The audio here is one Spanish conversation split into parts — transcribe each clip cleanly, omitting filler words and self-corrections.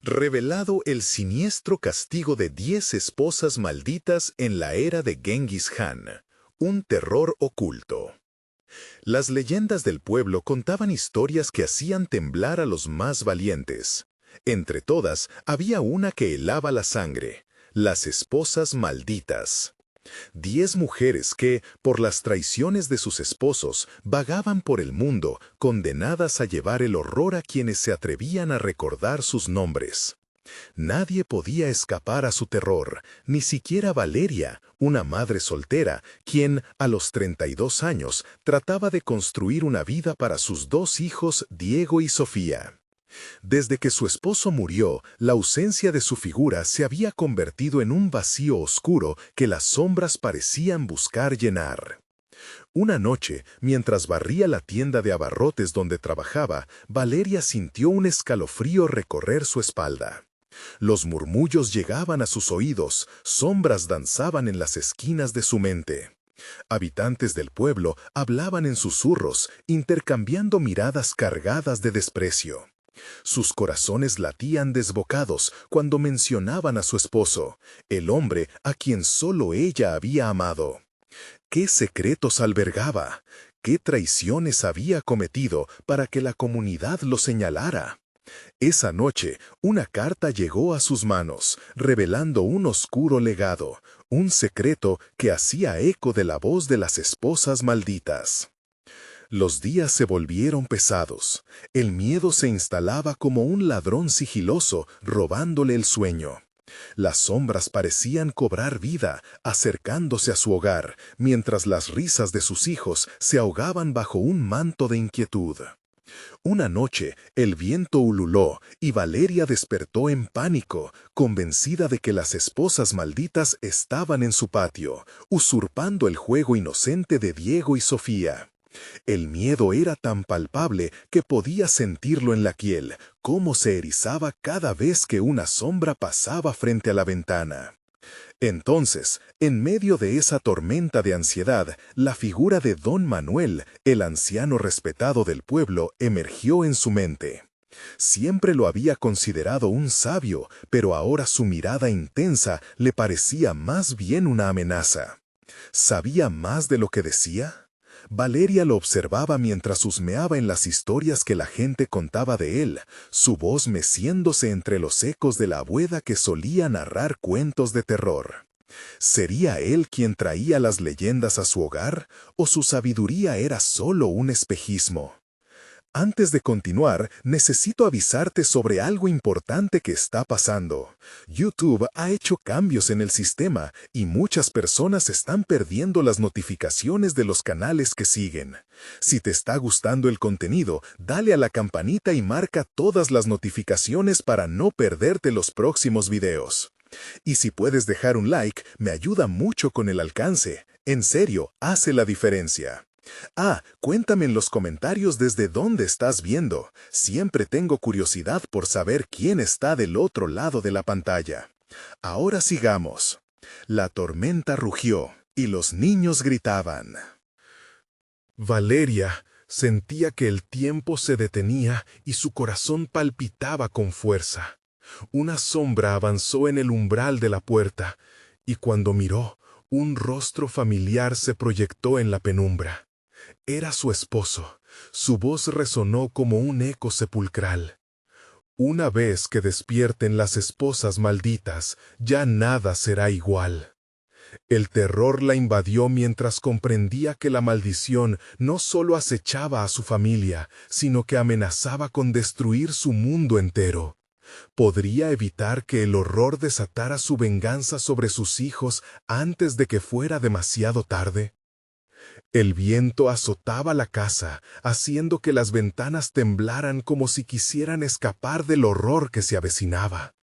Revelado el siniestro castigo de 10 esposas malditas en la era de Genghis Khan, un terror oculto. Las leyendas del pueblo contaban historias que hacían temblar a los más valientes. Entre todas, había una que helaba la sangre: las esposas malditas. 10 mujeres que, por las traiciones de sus esposos, vagaban por el mundo, condenadas a llevar el horror a quienes se atrevían a recordar sus nombres. Nadie podía escapar a su terror, ni siquiera Valeria, una madre soltera, quien, a los 32 años, trataba de construir una vida para sus 2 hijos, Diego y Sofía. Desde que su esposo murió, la ausencia de su figura se había convertido en un vacío oscuro que las sombras parecían buscar llenar. Una noche, mientras barría la tienda de abarrotes donde trabajaba, Valeria sintió un escalofrío recorrer su espalda. Los murmullos llegaban a sus oídos, sombras danzaban en las esquinas de su mente. Habitantes del pueblo hablaban en susurros, intercambiando miradas cargadas de desprecio. Sus corazones latían desbocados cuando mencionaban a su esposo, el hombre a quien solo ella había amado. ¿Qué secretos albergaba? ¿Qué traiciones había cometido para que la comunidad lo señalara? Esa noche, una carta llegó a sus manos, revelando un oscuro legado, un secreto que hacía eco de la voz de las esposas malditas. Los días se volvieron pesados. El miedo se instalaba como un ladrón sigiloso, robándole el sueño. Las sombras parecían cobrar vida, acercándose a su hogar, mientras las risas de sus hijos se ahogaban bajo un manto de inquietud. Una noche, el viento ululó y Valeria despertó en pánico, convencida de que las esposas malditas estaban en su patio, usurpando el juego inocente de Diego y Sofía. El miedo era tan palpable que podía sentirlo en la piel, cómo se erizaba cada vez que una sombra pasaba frente a la ventana. Entonces, en medio de esa tormenta de ansiedad, la figura de Don Manuel, el anciano respetado del pueblo, emergió en su mente. Siempre lo había considerado un sabio, pero ahora su mirada intensa le parecía más bien una amenaza. ¿Sabía más de lo que decía? Valeria lo observaba mientras husmeaba en las historias que la gente contaba de él, su voz meciéndose entre los ecos de la abuela que solía narrar cuentos de terror. ¿Sería él quien traía las leyendas a su hogar, o su sabiduría era solo un espejismo? Antes de continuar, necesito avisarte sobre algo importante que está pasando. YouTube ha hecho cambios en el sistema y muchas personas están perdiendo las notificaciones de los canales que siguen. Si te está gustando el contenido, dale a la campanita y marca todas las notificaciones para no perderte los próximos videos. Y si puedes dejar un like, me ayuda mucho con el alcance. En serio, hace la diferencia. Cuéntame en los comentarios desde dónde estás viendo. Siempre tengo curiosidad por saber quién está del otro lado de la pantalla. Ahora sigamos. La tormenta rugió y los niños gritaban. Valeria sentía que el tiempo se detenía y su corazón palpitaba con fuerza. Una sombra avanzó en el umbral de la puerta y cuando miró, un rostro familiar se proyectó en la penumbra. Era su esposo. Su voz resonó como un eco sepulcral. Una vez que despierten las esposas malditas, ya nada será igual. El terror la invadió mientras comprendía que la maldición no solo acechaba a su familia, sino que amenazaba con destruir su mundo entero. ¿Podría evitar que el horror desatara su venganza sobre sus hijos antes de que fuera demasiado tarde? El viento azotaba la casa, haciendo que las ventanas temblaran como si quisieran escapar del horror que se avecinaba.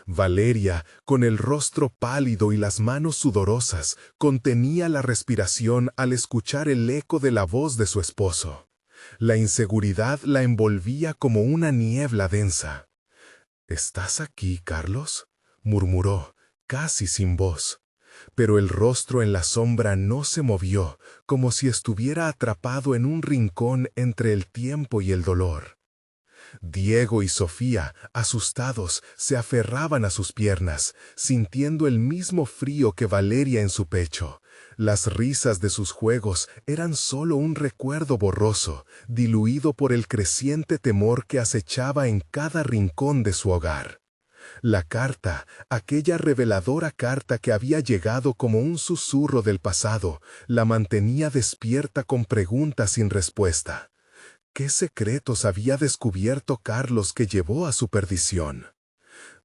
Valeria, con el rostro pálido y las manos sudorosas, contenía la respiración al escuchar el eco de la voz de su esposo. La inseguridad la envolvía como una niebla densa. «¿Estás aquí, Carlos?», murmuró, casi sin voz. Pero el rostro en la sombra no se movió, como si estuviera atrapado en un rincón entre el tiempo y el dolor. Diego y Sofía, asustados, se aferraban a sus piernas, sintiendo el mismo frío que Valeria en su pecho. Las risas de sus juegos eran solo un recuerdo borroso, diluido por el creciente temor que acechaba en cada rincón de su hogar. La carta, aquella reveladora carta que había llegado como un susurro del pasado, la mantenía despierta con preguntas sin respuesta. ¿Qué secretos había descubierto Carlos que llevó a su perdición?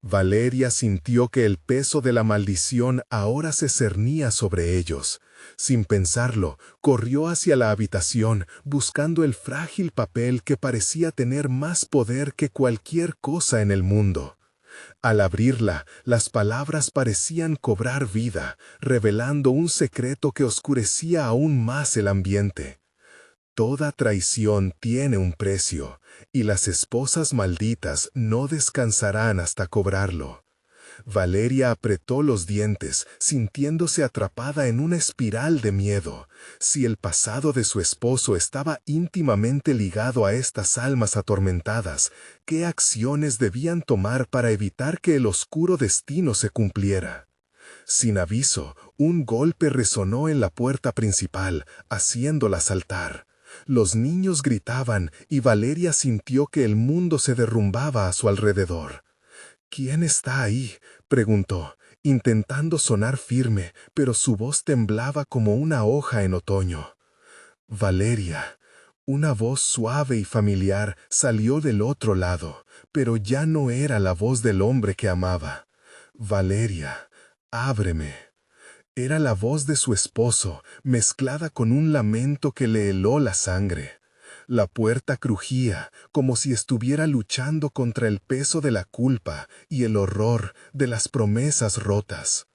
Valeria sintió que el peso de la maldición ahora se cernía sobre ellos. Sin pensarlo, corrió hacia la habitación, buscando el frágil papel que parecía tener más poder que cualquier cosa en el mundo. Al abrirla, las palabras parecían cobrar vida, revelando un secreto que oscurecía aún más el ambiente. Toda traición tiene un precio, y las esposas malditas no descansarán hasta cobrarlo. Valeria apretó los dientes, sintiéndose atrapada en una espiral de miedo. Si el pasado de su esposo estaba íntimamente ligado a estas almas atormentadas, ¿qué acciones debían tomar para evitar que el oscuro destino se cumpliera? Sin aviso, un golpe resonó en la puerta principal, haciéndola saltar. Los niños gritaban y Valeria sintió que el mundo se derrumbaba a su alrededor. ¿Quién está ahí?, preguntó, intentando sonar firme, pero su voz temblaba como una hoja en otoño. Valeria. Una voz suave y familiar salió del otro lado, pero ya no era la voz del hombre que amaba. Valeria, ábreme. Era la voz de su esposo, mezclada con un lamento que le heló la sangre. La puerta crujía, como si estuviera luchando contra el peso de la culpa y el horror de las promesas rotas.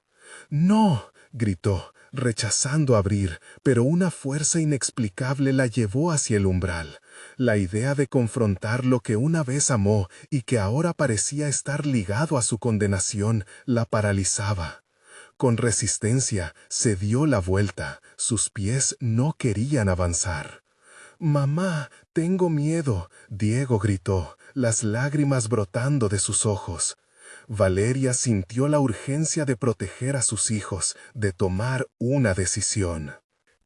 «¡No!», gritó, rechazando abrir, pero una fuerza inexplicable la llevó hacia el umbral. La idea de confrontar lo que una vez amó y que ahora parecía estar ligado a su condenación la paralizaba. Con resistencia, se dio la vuelta. Sus pies no querían avanzar. «Mamá, tengo miedo», Diego gritó, las lágrimas brotando de sus ojos. Valeria sintió la urgencia de proteger a sus hijos, de tomar una decisión.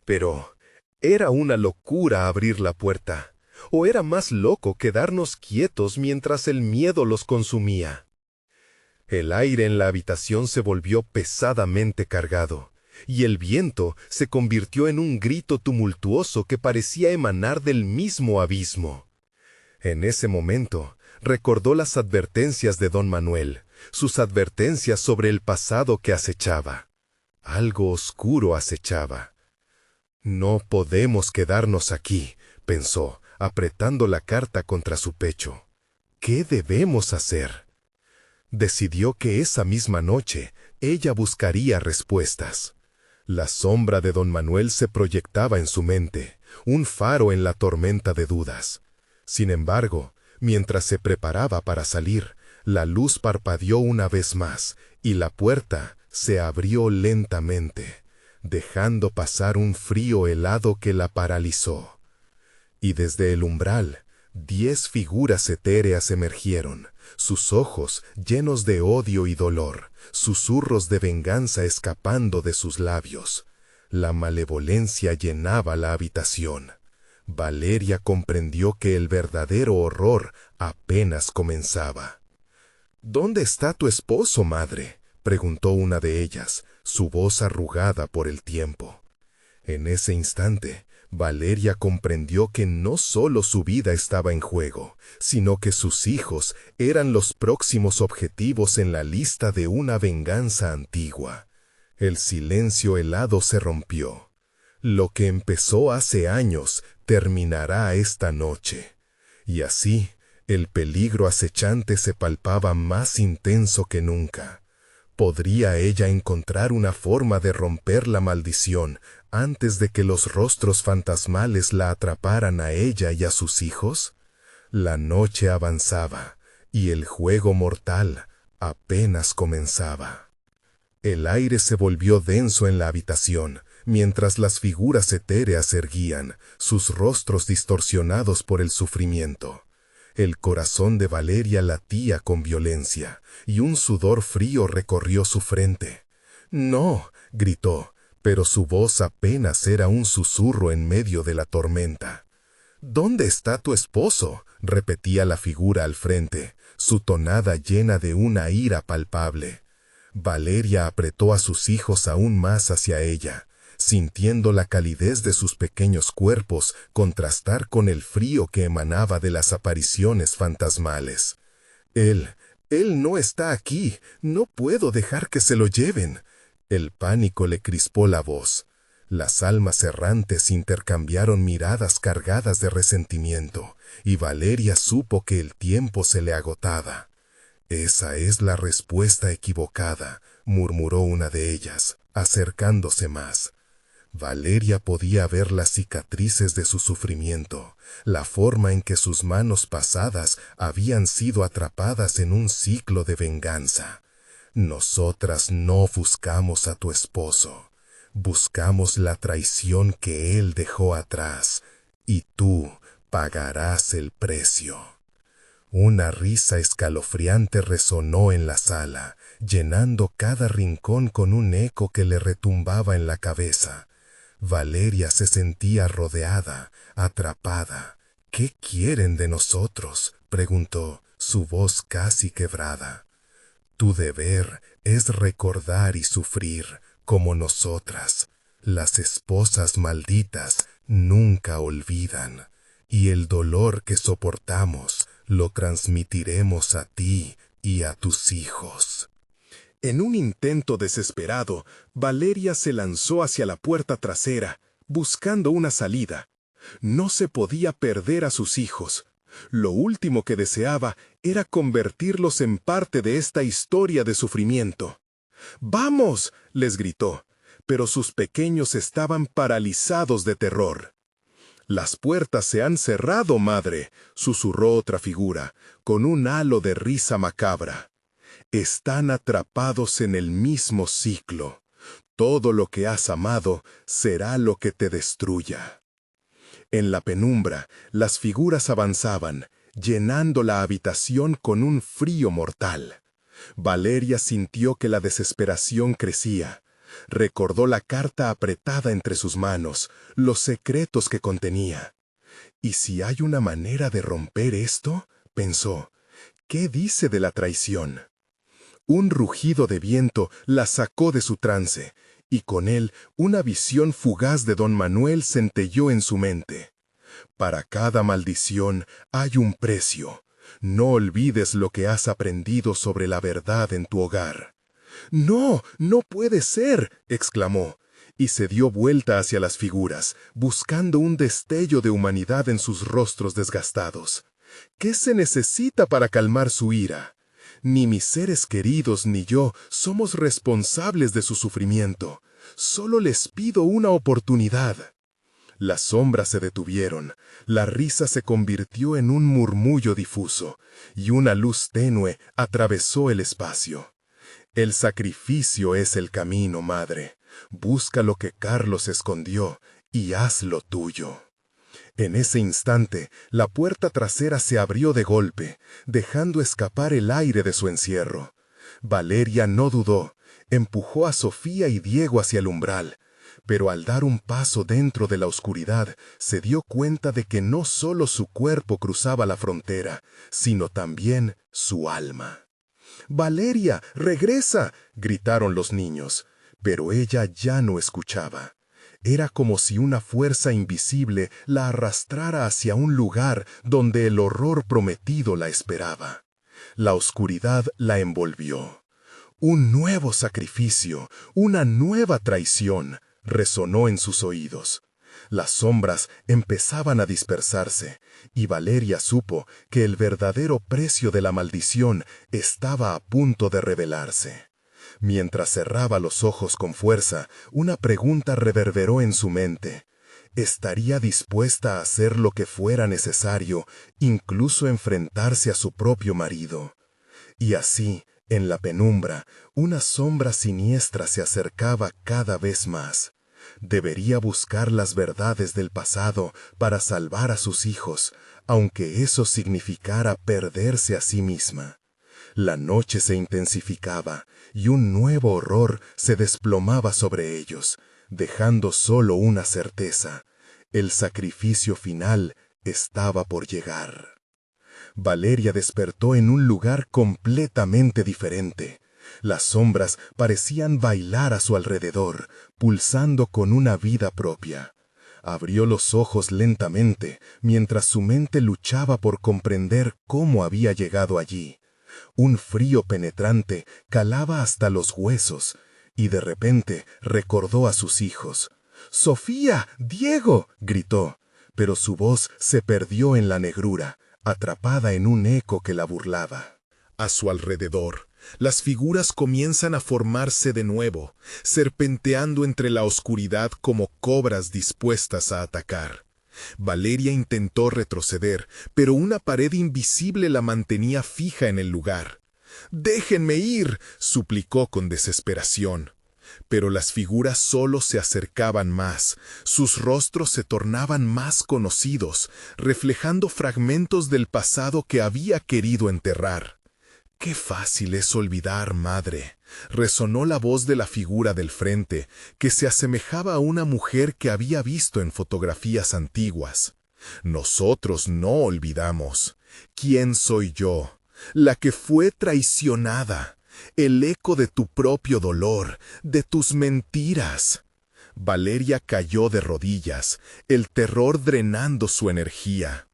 Pero, ¿era una locura abrir la puerta? ¿O era más loco quedarnos quietos mientras el miedo los consumía? El aire en la habitación se volvió pesadamente cargado, y el viento se convirtió en un grito tumultuoso que parecía emanar del mismo abismo. En ese momento, recordó las advertencias de don Manuel, sus advertencias sobre el pasado que acechaba. Algo oscuro acechaba. «No podemos quedarnos aquí», pensó, apretando la carta contra su pecho. «¿Qué debemos hacer?». Decidió que esa misma noche ella buscaría respuestas. La sombra de don Manuel se proyectaba en su mente, un faro en la tormenta de dudas. Sin embargo, mientras se preparaba para salir, la luz parpadeó una vez más, y la puerta se abrió lentamente, dejando pasar un frío helado que la paralizó. Y desde el umbral, 10 figuras etéreas emergieron, sus ojos llenos de odio y dolor, susurros de venganza escapando de sus labios. La malevolencia llenaba la habitación. Valeria comprendió que el verdadero horror apenas comenzaba. «¿Dónde está tu esposo, madre?», preguntó una de ellas, su voz arrugada por el tiempo. En ese instante, Valeria comprendió que no solo su vida estaba en juego, sino que sus hijos eran los próximos objetivos en la lista de una venganza antigua. El silencio helado se rompió. Lo que empezó hace años terminará esta noche. Y así, el peligro acechante se palpaba más intenso que nunca. ¿Podría ella encontrar una forma de romper la maldición antes de que los rostros fantasmales la atraparan a ella y a sus hijos? La noche avanzaba, y el juego mortal apenas comenzaba. El aire se volvió denso en la habitación, mientras las figuras etéreas erguían, sus rostros distorsionados por el sufrimiento. El corazón de Valeria latía con violencia, y un sudor frío recorrió su frente. «No», gritó, pero su voz apenas era un susurro en medio de la tormenta. «¿Dónde está tu esposo?», repetía la figura al frente, su tonada llena de una ira palpable. Valeria apretó a sus hijos aún más hacia ella, sintiendo la calidez de sus pequeños cuerpos contrastar con el frío que emanaba de las apariciones fantasmales. Él no está aquí, no puedo dejar que se lo lleven». El pánico le crispó la voz. Las almas errantes intercambiaron miradas cargadas de resentimiento, y Valeria supo que el tiempo se le agotaba. «Esa es la respuesta equivocada», murmuró una de ellas, acercándose más. Valeria podía ver las cicatrices de su sufrimiento, la forma en que sus manos pasadas habían sido atrapadas en un ciclo de venganza. «Nosotras no buscamos a tu esposo. Buscamos la traición que él dejó atrás, y tú pagarás el precio». Una risa escalofriante resonó en la sala, llenando cada rincón con un eco que le retumbaba en la cabeza. Valeria se sentía rodeada, atrapada. «¿Qué quieren de nosotros?», preguntó, su voz casi quebrada. «Tu deber es recordar y sufrir, como nosotras. Las esposas malditas nunca olvidan, y el dolor que soportamos lo transmitiremos a ti y a tus hijos». En un intento desesperado, Valeria se lanzó hacia la puerta trasera, buscando una salida. No se podía perder a sus hijos. Lo último que deseaba era convertirlos en parte de esta historia de sufrimiento. «¡Vamos!», les gritó, pero sus pequeños estaban paralizados de terror. «Las puertas se han cerrado, madre», susurró otra figura, con un halo de risa macabra. «Están atrapados en el mismo ciclo. Todo lo que has amado será lo que te destruya». En la penumbra, las figuras avanzaban, llenando la habitación con un frío mortal. Valeria sintió que la desesperación crecía. Recordó la carta apretada entre sus manos, los secretos que contenía. «¿Y si hay una manera de romper esto?», pensó. «¿Qué dice de la traición?». Un rugido de viento la sacó de su trance, y con él una visión fugaz de don Manuel centelló en su mente. «Para cada maldición hay un precio. No olvides lo que has aprendido sobre la verdad en tu hogar». «¡No, no puede ser!», exclamó, y se dio vuelta hacia las figuras, buscando un destello de humanidad en sus rostros desgastados. «¿Qué se necesita para calmar su ira? Ni mis seres queridos ni yo somos responsables de su sufrimiento. Solo les pido una oportunidad». Las sombras se detuvieron, la risa se convirtió en un murmullo difuso, y una luz tenue atravesó el espacio. «El sacrificio es el camino, madre. Busca lo que Carlos escondió y hazlo tuyo». En ese instante, la puerta trasera se abrió de golpe, dejando escapar el aire de su encierro. Valeria no dudó, empujó a Sofía y Diego hacia el umbral, pero al dar un paso dentro de la oscuridad, se dio cuenta de que no solo su cuerpo cruzaba la frontera, sino también su alma. «¡Valeria, regresa!», gritaron los niños, pero ella ya no escuchaba. Era como si una fuerza invisible la arrastrara hacia un lugar donde el horror prometido la esperaba. La oscuridad la envolvió. Un nuevo sacrificio, una nueva traición, resonó en sus oídos. Las sombras empezaban a dispersarse, y Valeria supo que el verdadero precio de la maldición estaba a punto de revelarse. Mientras cerraba los ojos con fuerza, una pregunta reverberó en su mente. ¿Estaría dispuesta a hacer lo que fuera necesario, incluso enfrentarse a su propio marido? Y así, en la penumbra, una sombra siniestra se acercaba cada vez más. Debería buscar las verdades del pasado para salvar a sus hijos, aunque eso significara perderse a sí misma. La noche se intensificaba y un nuevo horror se desplomaba sobre ellos, dejando solo una certeza: el sacrificio final estaba por llegar. Valeria despertó en un lugar completamente diferente. Las sombras parecían bailar a su alrededor, pulsando con una vida propia. Abrió los ojos lentamente, mientras su mente luchaba por comprender cómo había llegado allí. Un frío penetrante calaba hasta los huesos, y de repente recordó a sus hijos. «¡Sofía! ¡Diego!», gritó, pero su voz se perdió en la negrura, atrapada en un eco que la burlaba. A su alrededor, las figuras comienzan a formarse de nuevo, serpenteando entre la oscuridad como cobras dispuestas a atacar. Valeria intentó retroceder, pero una pared invisible la mantenía fija en el lugar. «¡Déjenme ir!», suplicó con desesperación. Pero las figuras solo se acercaban más, sus rostros se tornaban más conocidos, reflejando fragmentos del pasado que había querido enterrar. «¡Qué fácil es olvidar, madre!», resonó la voz de la figura del frente, que se asemejaba a una mujer que había visto en fotografías antiguas. «Nosotros no olvidamos. ¿Quién soy yo? La que fue traicionada. El eco de tu propio dolor, de tus mentiras». Valeria cayó de rodillas, el terror drenando su energía.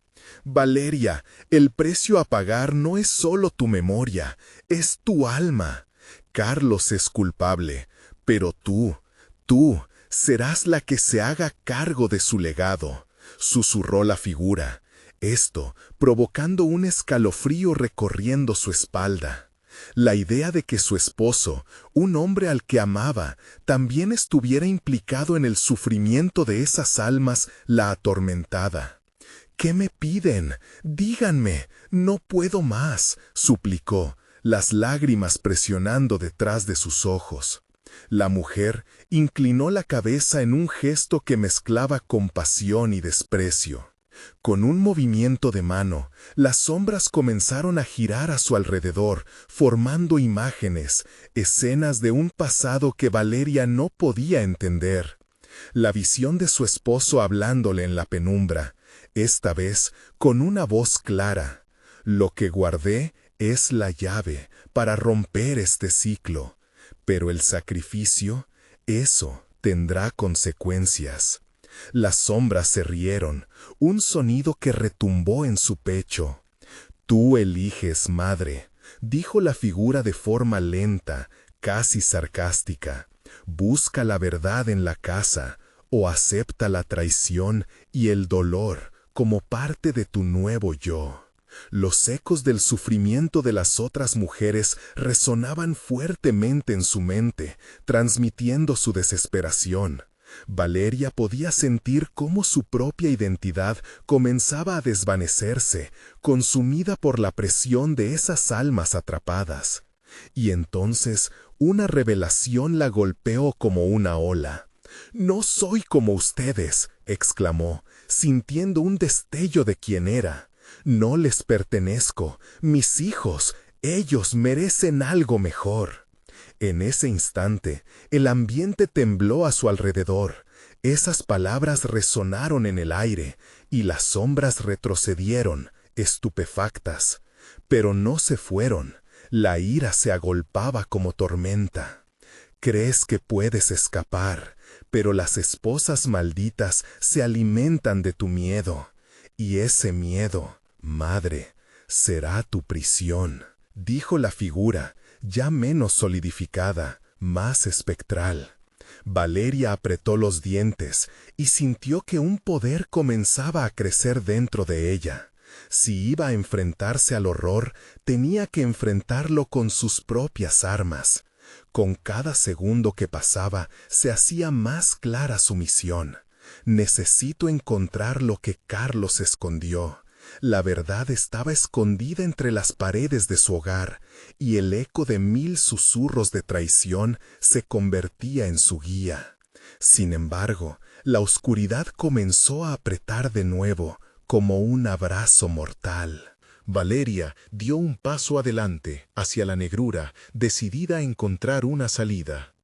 «Valeria, el precio a pagar no es solo tu memoria, es tu alma. Carlos es culpable, pero tú serás la que se haga cargo de su legado», susurró la figura, esto provocando un escalofrío recorriendo su espalda. La idea de que su esposo, un hombre al que amaba, también estuviera implicado en el sufrimiento de esas almas la atormentaba. «¿Qué me piden? Díganme, no puedo más», suplicó, las lágrimas presionando detrás de sus ojos. La mujer inclinó la cabeza en un gesto que mezclaba compasión y desprecio. Con un movimiento de mano, las sombras comenzaron a girar a su alrededor, formando imágenes, escenas de un pasado que Valeria no podía entender. La visión de su esposo hablándole en la penumbra, esta vez con una voz clara: «Lo que guardé es la llave para romper este ciclo, pero el sacrificio, eso tendrá consecuencias». Las sombras se rieron, un sonido que retumbó en su pecho. «Tú eliges, madre», dijo la figura de forma lenta, casi sarcástica. «Busca la verdad en la casa, o acepta la traición y el dolor como parte de tu nuevo yo». Los ecos del sufrimiento de las otras mujeres resonaban fuertemente en su mente, transmitiendo su desesperación. Valeria podía sentir cómo su propia identidad comenzaba a desvanecerse, consumida por la presión de esas almas atrapadas. Y entonces una revelación la golpeó como una ola. «No soy como ustedes», exclamó, sintiendo un destello de quién era. «No les pertenezco. Mis hijos, ellos merecen algo mejor». En ese instante, el ambiente tembló a su alrededor. Esas palabras resonaron en el aire, y las sombras retrocedieron, estupefactas. Pero no se fueron. La ira se agolpaba como tormenta. «Crees que puedes escapar, pero las esposas malditas se alimentan de tu miedo. Y ese miedo, madre, será tu prisión», dijo la figura, ya menos solidificada, más espectral. Valeria apretó los dientes y sintió que un poder comenzaba a crecer dentro de ella. Si iba a enfrentarse al horror, tenía que enfrentarlo con sus propias armas. Con cada segundo que pasaba, se hacía más clara su misión. «Necesito encontrar lo que Carlos escondió». La verdad estaba escondida entre las paredes de su hogar, y el eco de 1000 susurros de traición se convertía en su guía. Sin embargo, la oscuridad comenzó a apretar de nuevo, como un abrazo mortal. Valeria dio un paso adelante, hacia la negrura, decidida a encontrar una salida.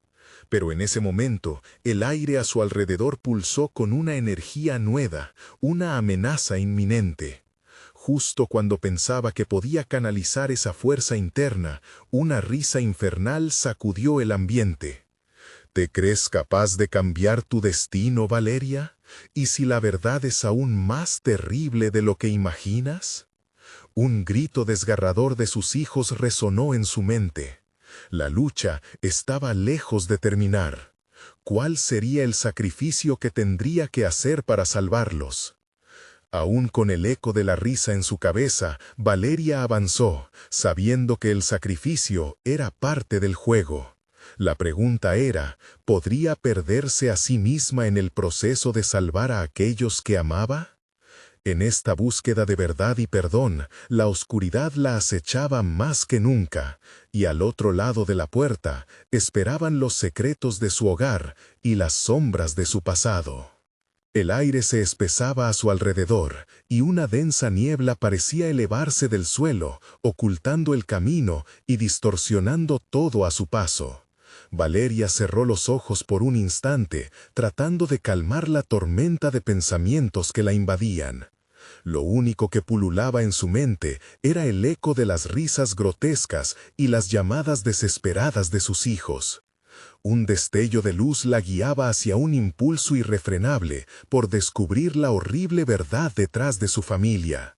Pero en ese momento, el aire a su alrededor pulsó con una energía nueva, una amenaza inminente. Justo cuando pensaba que podía canalizar esa fuerza interna, una risa infernal sacudió el ambiente. ¿Te crees capaz de cambiar tu destino, Valeria? ¿Y si la verdad es aún más terrible de lo que imaginas? Un grito desgarrador de sus hijos resonó en su mente. La lucha estaba lejos de terminar. ¿Cuál sería el sacrificio que tendría que hacer para salvarlos? Aún con el eco de la risa en su cabeza, Valeria avanzó, sabiendo que el sacrificio era parte del juego. La pregunta era, ¿podría perderse a sí misma en el proceso de salvar a aquellos que amaba? En esta búsqueda de verdad y perdón, la oscuridad la acechaba más que nunca, y al otro lado de la puerta esperaban los secretos de su hogar y las sombras de su pasado. El aire se espesaba a su alrededor, y una densa niebla parecía elevarse del suelo, ocultando el camino y distorsionando todo a su paso. Valeria cerró los ojos por un instante, tratando de calmar la tormenta de pensamientos que la invadían. Lo único que pululaba en su mente era el eco de las risas grotescas y las llamadas desesperadas de sus hijos. Un destello de luz la guiaba hacia un impulso irrefrenable por descubrir la horrible verdad detrás de su familia.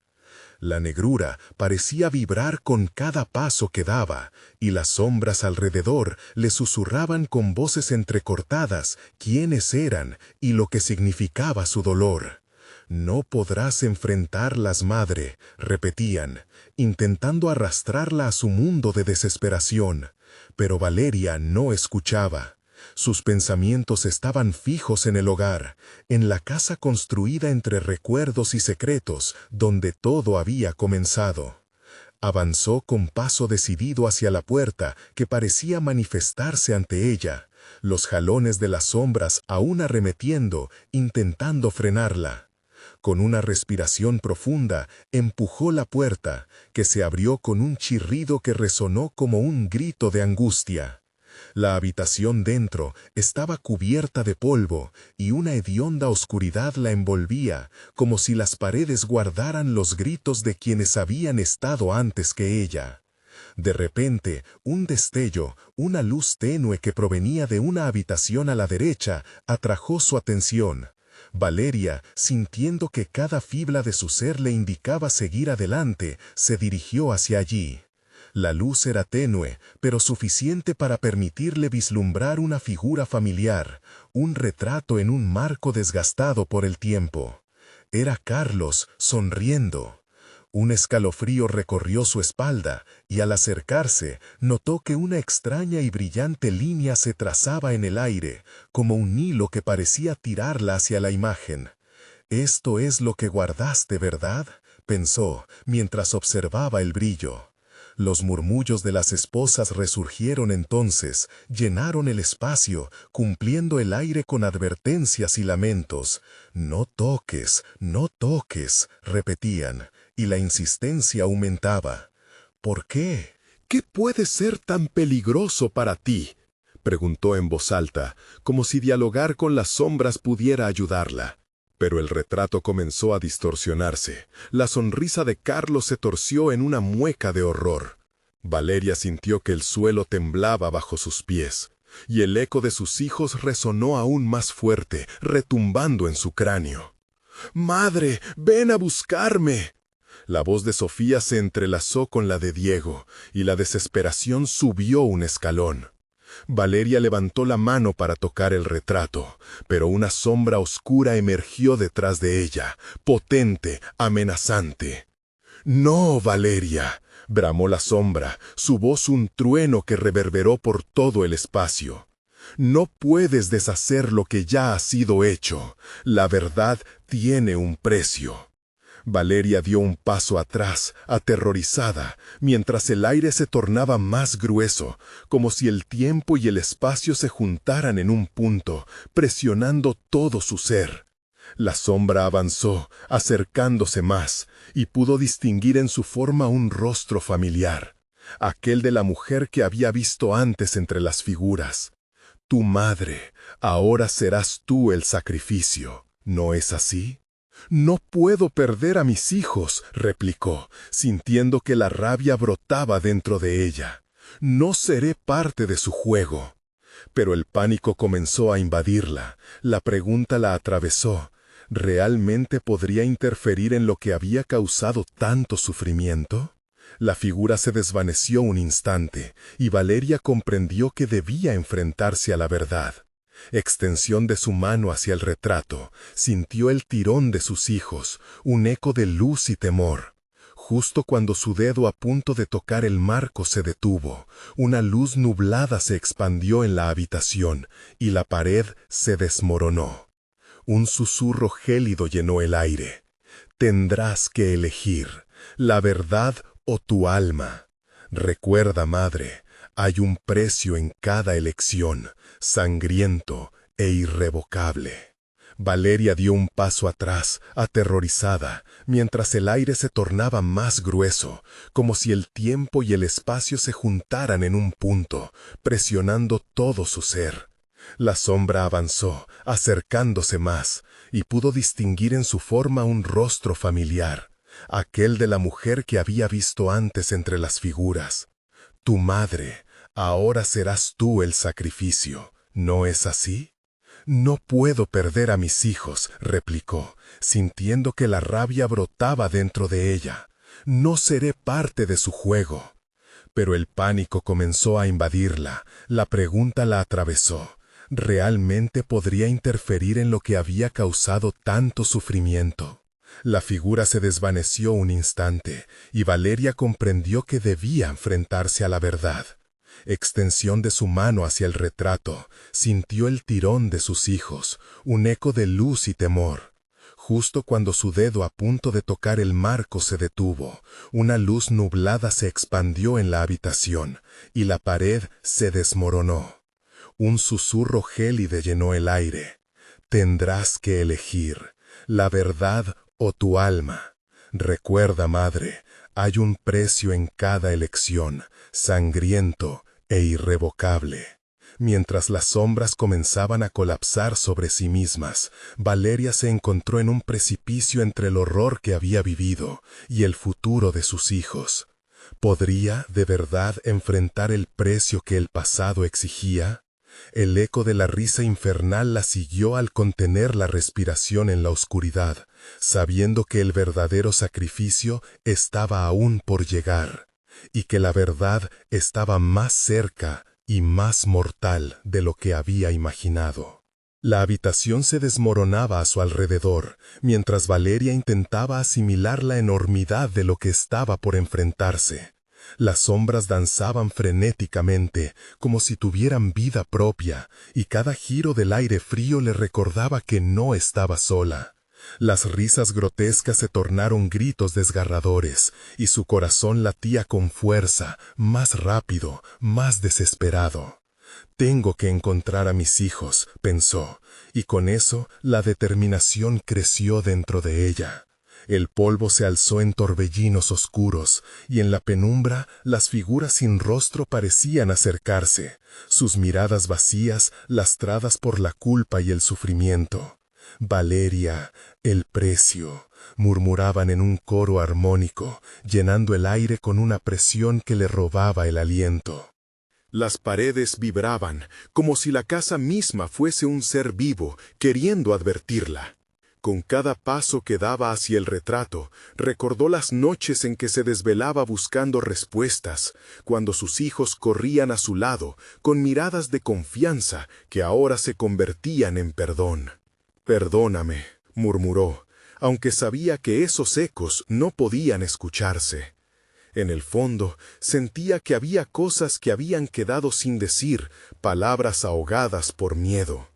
La negrura parecía vibrar con cada paso que daba, y las sombras alrededor le susurraban con voces entrecortadas quiénes eran y lo que significaba su dolor. «No podrás enfrentarlas, madre», repetían, intentando arrastrarla a su mundo de desesperación. Pero Valeria no escuchaba. Sus pensamientos estaban fijos en el hogar, en la casa construida entre recuerdos y secretos, donde todo había comenzado. Avanzó con paso decidido hacia la puerta, que parecía manifestarse ante ella, los jalones de las sombras aún arremetiendo, intentando frenarla. Con una respiración profunda, empujó la puerta, que se abrió con un chirrido que resonó como un grito de angustia. La habitación dentro estaba cubierta de polvo, y una hedionda oscuridad la envolvía, como si las paredes guardaran los gritos de quienes habían estado antes que ella. De repente, un destello, una luz tenue que provenía de una habitación a la derecha, atrajo su atención. Valeria, sintiendo que cada fibra de su ser le indicaba seguir adelante, se dirigió hacia allí. La luz era tenue, pero suficiente para permitirle vislumbrar una figura familiar, un retrato en un marco desgastado por el tiempo. Era Carlos, sonriendo. Un escalofrío recorrió su espalda, y al acercarse, notó que una extraña y brillante línea se trazaba en el aire, como un hilo que parecía tirarla hacia la imagen. «Esto es lo que guardaste, ¿verdad?», pensó, mientras observaba el brillo. Los murmullos de las esposas resurgieron entonces, llenaron el espacio, cumpliendo el aire con advertencias y lamentos. «No toques, no toques», repetían, y la insistencia aumentaba. «¿Por qué? ¿Qué puede ser tan peligroso para ti?», preguntó en voz alta, como si dialogar con las sombras pudiera ayudarla. Pero el retrato comenzó a distorsionarse. La sonrisa de Carlos se torció en una mueca de horror. Valeria sintió que el suelo temblaba bajo sus pies, y el eco de sus hijos resonó aún más fuerte, retumbando en su cráneo. «¡Madre, ven a buscarme!». La voz de Sofía se entrelazó con la de Diego, y la desesperación subió un escalón. Valeria levantó la mano para tocar el retrato, pero una sombra oscura emergió detrás de ella, potente, amenazante. «No, Valeria», bramó la sombra, su voz un trueno que reverberó por todo el espacio. «No puedes deshacer lo que ya ha sido hecho. La verdad tiene un precio». Valeria dio un paso atrás, aterrorizada, mientras el aire se tornaba más grueso, como si el tiempo y el espacio se juntaran en un punto, presionando todo su ser. La sombra avanzó, acercándose más, y pudo distinguir en su forma un rostro familiar, aquel de la mujer que había visto antes entre las figuras. Tu madre, ahora serás tú el sacrificio, ¿no es así? No puedo perder a mis hijos, replicó, sintiendo que la rabia brotaba dentro de ella. No seré parte de su juego. Pero el pánico comenzó a invadirla. La pregunta la atravesó. ¿Realmente podría interferir en lo que había causado tanto sufrimiento? La figura se desvaneció un instante, y Valeria comprendió que debía enfrentarse a la verdad. Extensión de su mano hacia el retrato, sintió el tirón de sus hijos, un eco de luz y temor. Justo cuando su dedo a punto de tocar el marco se detuvo, una luz nublada se expandió en la habitación, y la pared se desmoronó. Un susurro gélido llenó el aire. Tendrás que elegir, la verdad o tu alma. Recuerda, madre, hay un precio en cada elección, sangriento e irrevocable. Valeria dio un paso atrás, aterrorizada, mientras el aire se tornaba más grueso, como si el tiempo y el espacio se juntaran en un punto, presionando todo su ser. La sombra avanzó, acercándose más, y pudo distinguir en su forma un rostro familiar, aquel de la mujer que había visto antes entre las figuras. Tu madre, ahora serás tú el sacrificio, ¿no es así? No puedo perder a mis hijos, replicó, sintiendo que la rabia brotaba dentro de ella. No seré parte de su juego. Pero el pánico comenzó a invadirla. La pregunta la atravesó. ¿Realmente podría interferir en lo que había causado tanto sufrimiento? La figura se desvaneció un instante, y Valeria comprendió que debía enfrentarse a la verdad. Extensión de su mano hacia el retrato, sintió el tirón de sus hijos, un eco de luz y temor. Justo cuando su dedo a punto de tocar el marco se detuvo, una luz nublada se expandió en la habitación, y la pared se desmoronó. Un susurro gélido llenó el aire. Tendrás que elegir, la verdad o tu alma. Recuerda, madre, hay un precio en cada elección, sangriento e irrevocable. Mientras las sombras comenzaban a colapsar sobre sí mismas, Valeria se encontró en un precipicio entre el horror que había vivido y el futuro de sus hijos. ¿Podría, de verdad, enfrentar el precio que el pasado exigía? El eco de la risa infernal la siguió al contener la respiración en la oscuridad, sabiendo que el verdadero sacrificio estaba aún por llegar, y que la verdad estaba más cerca y más mortal de lo que había imaginado. La habitación se desmoronaba a su alrededor, mientras Valeria intentaba asimilar la enormidad de lo que estaba por enfrentarse. Las sombras danzaban frenéticamente, como si tuvieran vida propia, y cada giro del aire frío le recordaba que no estaba sola. Las risas grotescas se tornaron gritos desgarradores, y su corazón latía con fuerza, más rápido, más desesperado. Tengo que encontrar a mis hijos, pensó, y con eso la determinación creció dentro de ella. El polvo se alzó en torbellinos oscuros, y en la penumbra las figuras sin rostro parecían acercarse, sus miradas vacías lastradas por la culpa y el sufrimiento. Valeria, el precio, murmuraban en un coro armónico, llenando el aire con una presión que le robaba el aliento. Las paredes vibraban, como si la casa misma fuese un ser vivo, queriendo advertirla. Con cada paso que daba hacia el retrato, recordó las noches en que se desvelaba buscando respuestas, cuando sus hijos corrían a su lado, con miradas de confianza que ahora se convertían en perdón. «Perdóname», murmuró, aunque sabía que esos ecos no podían escucharse. En el fondo, sentía que había cosas que habían quedado sin decir, palabras ahogadas por miedo.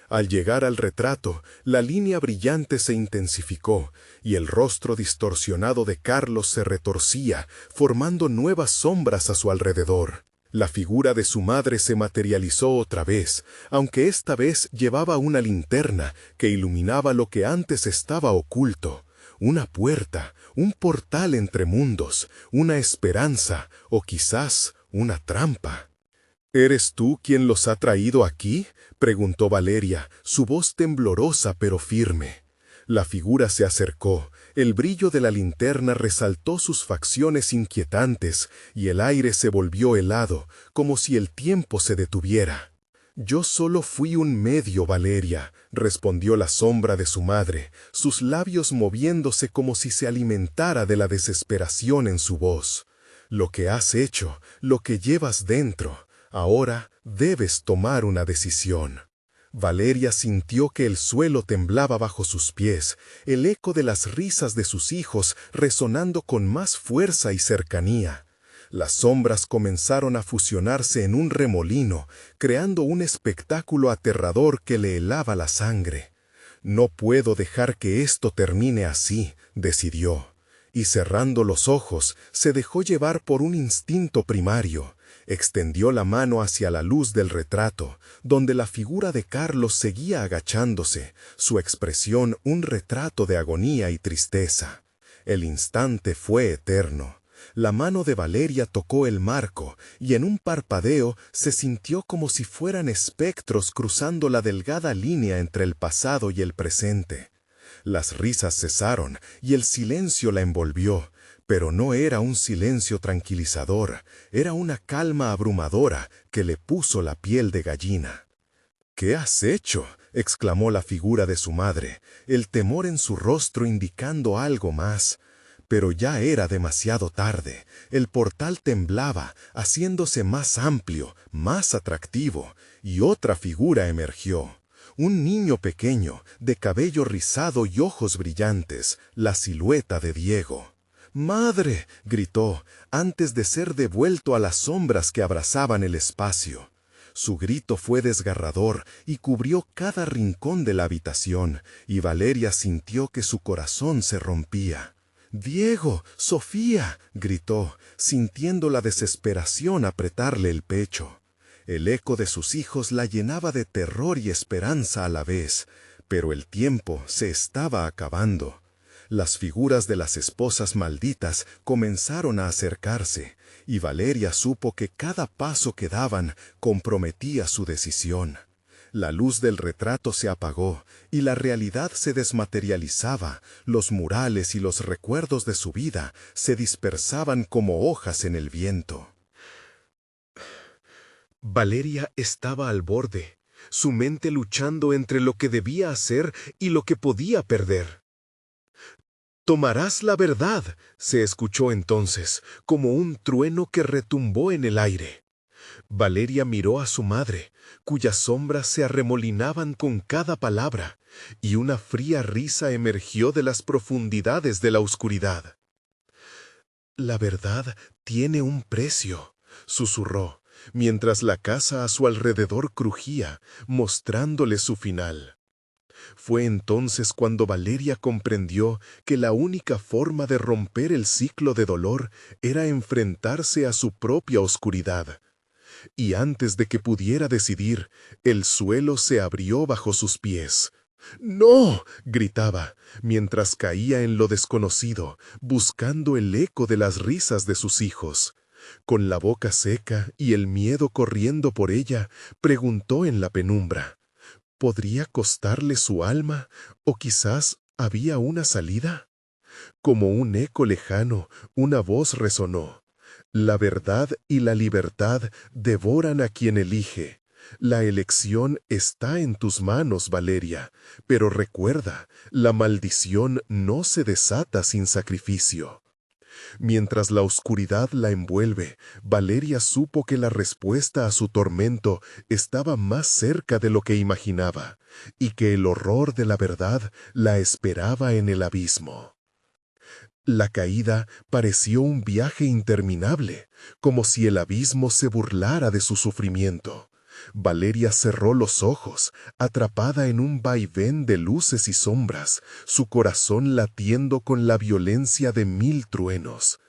Al llegar al retrato, la línea brillante se intensificó y el rostro distorsionado de Carlos se retorcía, formando nuevas sombras a su alrededor. La figura de su madre se materializó otra vez, aunque esta vez llevaba una linterna que iluminaba lo que antes estaba oculto. Una puerta, un portal entre mundos, una esperanza o quizás una trampa. ¿Eres tú quien los ha traído aquí?, preguntó Valeria, su voz temblorosa pero firme. La figura se acercó, el brillo de la linterna resaltó sus facciones inquietantes y el aire se volvió helado, como si el tiempo se detuviera. «Yo solo fui un medio, Valeria», respondió la sombra de su madre, sus labios moviéndose como si se alimentara de la desesperación en su voz. «Lo que has hecho, lo que llevas dentro, ahora debes tomar una decisión». Valeria sintió que el suelo temblaba bajo sus pies, el eco de las risas de sus hijos resonando con más fuerza y cercanía. Las sombras comenzaron a fusionarse en un remolino, creando un espectáculo aterrador que le helaba la sangre. «No puedo dejar que esto termine así», decidió, y cerrando los ojos, se dejó llevar por un instinto primario. Extendió la mano hacia la luz del retrato, donde la figura de Carlos seguía agachándose, su expresión un retrato de agonía y tristeza. El instante fue eterno. La mano de Valeria tocó el marco, y en un parpadeo se sintió como si fueran espectros cruzando la delgada línea entre el pasado y el presente. Las risas cesaron, y el silencio la envolvió, pero no era un silencio tranquilizador, era una calma abrumadora que le puso la piel de gallina. «¿Qué has hecho?», exclamó la figura de su madre, el temor en su rostro indicando algo más. Pero ya era demasiado tarde, el portal temblaba, haciéndose más amplio, más atractivo, y otra figura emergió. Un niño pequeño, de cabello rizado y ojos brillantes, la silueta de Diego. «¡Madre!», gritó, antes de ser devuelto a las sombras que abrazaban el espacio. Su grito fue desgarrador y cubrió cada rincón de la habitación, y Valeria sintió que su corazón se rompía. «¡Diego! ¡Sofía!», gritó, sintiendo la desesperación apretarle el pecho. El eco de sus hijos la llenaba de terror y esperanza a la vez, pero el tiempo se estaba acabando. Las figuras de las esposas malditas comenzaron a acercarse, y Valeria supo que cada paso que daban comprometía su decisión. La luz del retrato se apagó, y la realidad se desmaterializaba, los murales y los recuerdos de su vida se dispersaban como hojas en el viento. Valeria estaba al borde, su mente luchando entre lo que debía hacer y lo que podía perder. «Tomarás la verdad», se escuchó entonces, como un trueno que retumbó en el aire. Valeria miró a su madre, cuyas sombras se arremolinaban con cada palabra, y una fría risa emergió de las profundidades de la oscuridad. «La verdad tiene un precio», susurró, mientras la casa a su alrededor crujía, mostrándole su final. Fue entonces cuando Valeria comprendió que la única forma de romper el ciclo de dolor era enfrentarse a su propia oscuridad. Y antes de que pudiera decidir, el suelo se abrió bajo sus pies. «¡No!», gritaba, mientras caía en lo desconocido, buscando el eco de las risas de sus hijos. Con la boca seca y el miedo corriendo por ella, preguntó en la penumbra: ¿podría costarle su alma, o quizás había una salida? Como un eco lejano, una voz resonó: «La verdad y la libertad devoran a quien elige. La elección está en tus manos, Valeria, pero recuerda, la maldición no se desata sin sacrificio». Mientras la oscuridad la envuelve, Valeria supo que la respuesta a su tormento estaba más cerca de lo que imaginaba, y que el horror de la verdad la esperaba en el abismo. La caída pareció un viaje interminable, como si el abismo se burlara de su sufrimiento. Valeria cerró los ojos, atrapada en un vaivén de luces y sombras, su corazón latiendo con la violencia de 1000 truenos.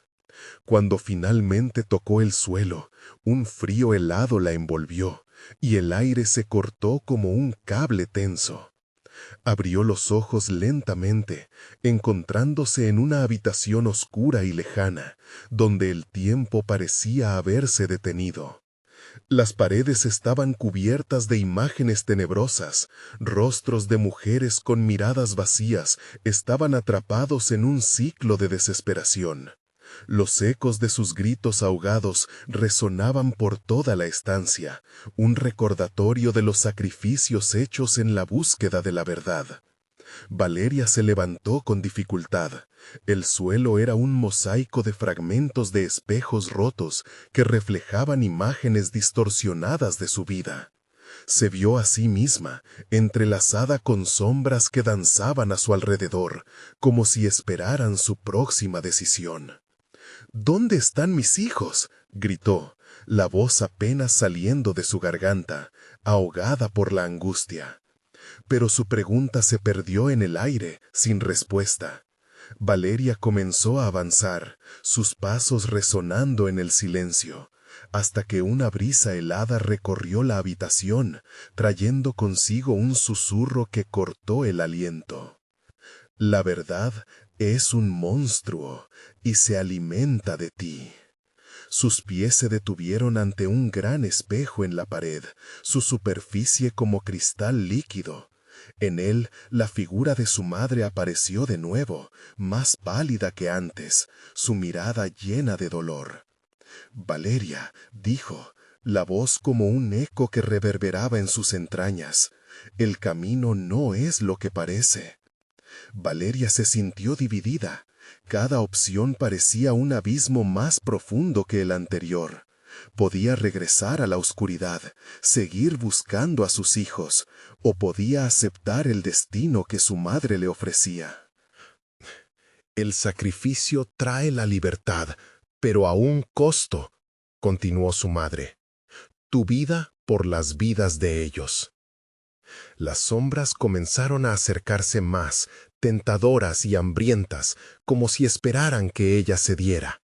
Cuando finalmente tocó el suelo, un frío helado la envolvió, y el aire se cortó como un cable tenso. Abrió los ojos lentamente, encontrándose en una habitación oscura y lejana, donde el tiempo parecía haberse detenido. Las paredes estaban cubiertas de imágenes tenebrosas, rostros de mujeres con miradas vacías estaban atrapados en un ciclo de desesperación. Los ecos de sus gritos ahogados resonaban por toda la estancia, un recordatorio de los sacrificios hechos en la búsqueda de la verdad. Valeria se levantó con dificultad. El suelo era un mosaico de fragmentos de espejos rotos que reflejaban imágenes distorsionadas de su vida. Se vio a sí misma, entrelazada con sombras que danzaban a su alrededor, como si esperaran su próxima decisión. «¿Dónde están mis hijos?», gritó, la voz apenas saliendo de su garganta, ahogada por la angustia. Pero su pregunta se perdió en el aire, sin respuesta. Valeria comenzó a avanzar, sus pasos resonando en el silencio, hasta que una brisa helada recorrió la habitación, trayendo consigo un susurro que cortó el aliento. «La verdad es un monstruo y se alimenta de ti». Sus pies se detuvieron ante un gran espejo en la pared, su superficie como cristal líquido. En él, la figura de su madre apareció de nuevo, más pálida que antes, su mirada llena de dolor. «Valeria», dijo, la voz como un eco que reverberaba en sus entrañas, «el camino no es lo que parece». Valeria se sintió dividida. Cada opción parecía un abismo más profundo que el anterior. Podía regresar a la oscuridad, seguir buscando a sus hijos, o podía aceptar el destino que su madre le ofrecía. «El sacrificio trae la libertad, pero a un costo», continuó su madre. «Tu vida por las vidas de ellos». Las sombras comenzaron a acercarse más, tentadoras y hambrientas, como si esperaran que ella cediera.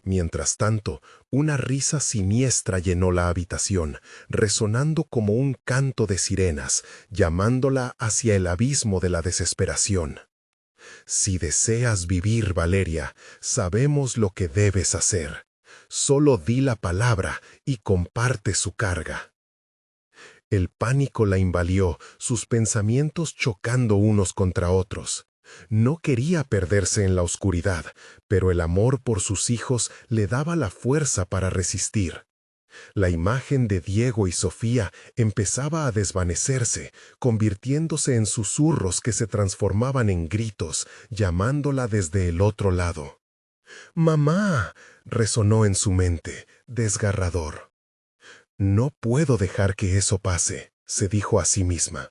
Mientras tanto, una risa siniestra llenó la habitación, resonando como un canto de sirenas, llamándola hacia el abismo de la desesperación. «Si deseas vivir, Valeria, sabemos lo que debes hacer. Solo di la palabra y comparte su carga». El pánico la invadió, sus pensamientos chocando unos contra otros. No quería perderse en la oscuridad, pero el amor por sus hijos le daba la fuerza para resistir. La imagen de Diego y Sofía empezaba a desvanecerse, convirtiéndose en susurros que se transformaban en gritos, llamándola desde el otro lado. «¡Mamá!», resonó en su mente, desgarrador. «No puedo dejar que eso pase», se dijo a sí misma.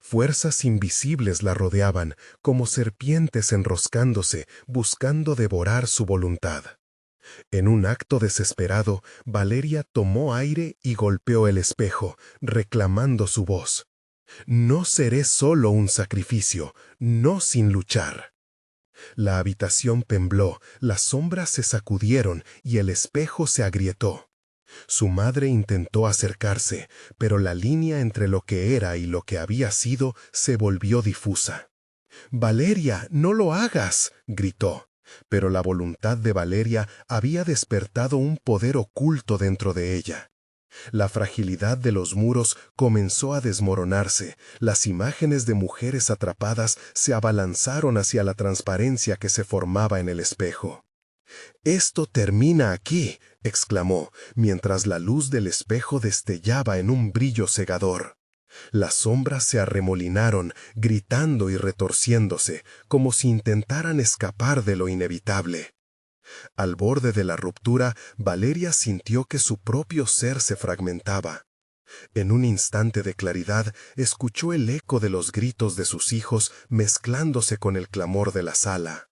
Fuerzas invisibles la rodeaban, como serpientes enroscándose, buscando devorar su voluntad. En un acto desesperado, Valeria tomó aire y golpeó el espejo, reclamando su voz. «No seré solo un sacrificio, no sin luchar». La habitación tembló, las sombras se sacudieron y el espejo se agrietó. Su madre intentó acercarse, pero la línea entre lo que era y lo que había sido se volvió difusa. «Valeria, no lo hagas», gritó, pero la voluntad de Valeria había despertado un poder oculto dentro de ella. La fragilidad de los muros comenzó a desmoronarse, las imágenes de mujeres atrapadas se abalanzaron hacia la transparencia que se formaba en el espejo. «Esto termina aquí», exclamó, mientras la luz del espejo destellaba en un brillo cegador. Las sombras se arremolinaron, gritando y retorciéndose, como si intentaran escapar de lo inevitable. Al borde de la ruptura, Valeria sintió que su propio ser se fragmentaba. En un instante de claridad, escuchó el eco de los gritos de sus hijos mezclándose con el clamor de la sala.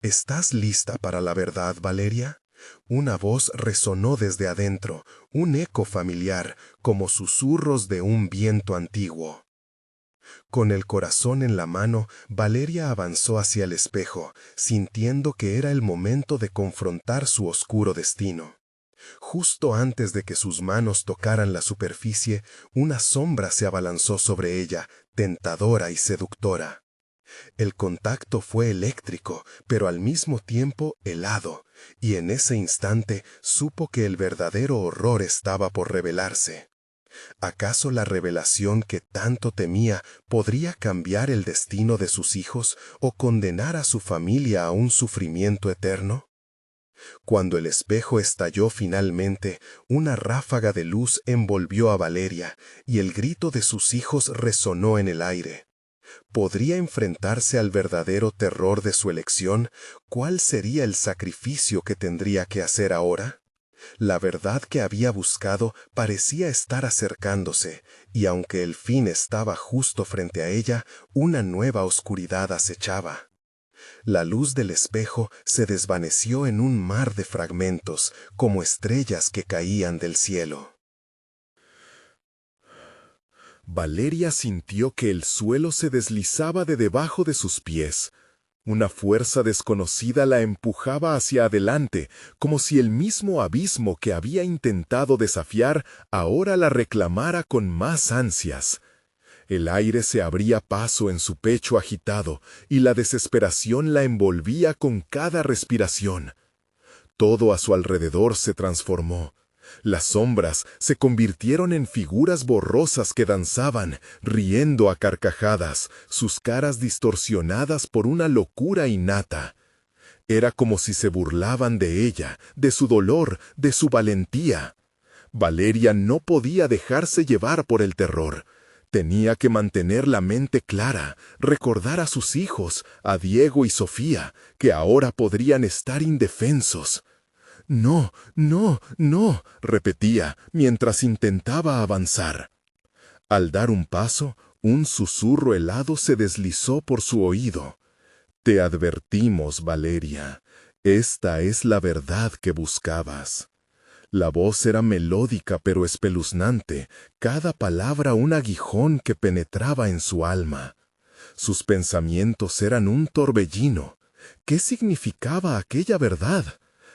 «¿Estás lista para la verdad, Valeria?», Una voz resonó desde adentro, un eco familiar, como susurros de un viento antiguo. Con el corazón en la mano, Valeria avanzó hacia el espejo, sintiendo que era el momento de confrontar su oscuro destino. Justo antes de que sus manos tocaran la superficie, una sombra se abalanzó sobre ella, tentadora y seductora. El contacto fue eléctrico, pero al mismo tiempo helado, y en ese instante supo que el verdadero horror estaba por revelarse. ¿Acaso la revelación que tanto temía podría cambiar el destino de sus hijos o condenar a su familia a un sufrimiento eterno? Cuando el espejo estalló finalmente, una ráfaga de luz envolvió a Valeria y el grito de sus hijos resonó en el aire. ¿Podría enfrentarse al verdadero terror de su elección? ¿Cuál sería el sacrificio que tendría que hacer ahora? La verdad que había buscado parecía estar acercándose, y aunque el fin estaba justo frente a ella, una nueva oscuridad acechaba. La luz del espejo se desvaneció en un mar de fragmentos, como estrellas que caían del cielo. Valeria sintió que el suelo se deslizaba de debajo de sus pies. Una fuerza desconocida la empujaba hacia adelante, como si el mismo abismo que había intentado desafiar ahora la reclamara con más ansias. El aire se abría paso en su pecho agitado, y la desesperación la envolvía con cada respiración. Todo a su alrededor se transformó. Las sombras se convirtieron en figuras borrosas que danzaban, riendo a carcajadas, sus caras distorsionadas por una locura innata. Era como si se burlaban de ella, de su dolor, de su valentía. Valeria no podía dejarse llevar por el terror. Tenía que mantener la mente clara, recordar a sus hijos, a Diego y Sofía, que ahora podrían estar indefensos. «No, no, no», repetía mientras intentaba avanzar. Al dar un paso, un susurro helado se deslizó por su oído. «Te advertimos, Valeria, esta es la verdad que buscabas». La voz era melódica pero espeluznante, cada palabra un aguijón que penetraba en su alma. Sus pensamientos eran un torbellino. ¿Qué significaba aquella verdad?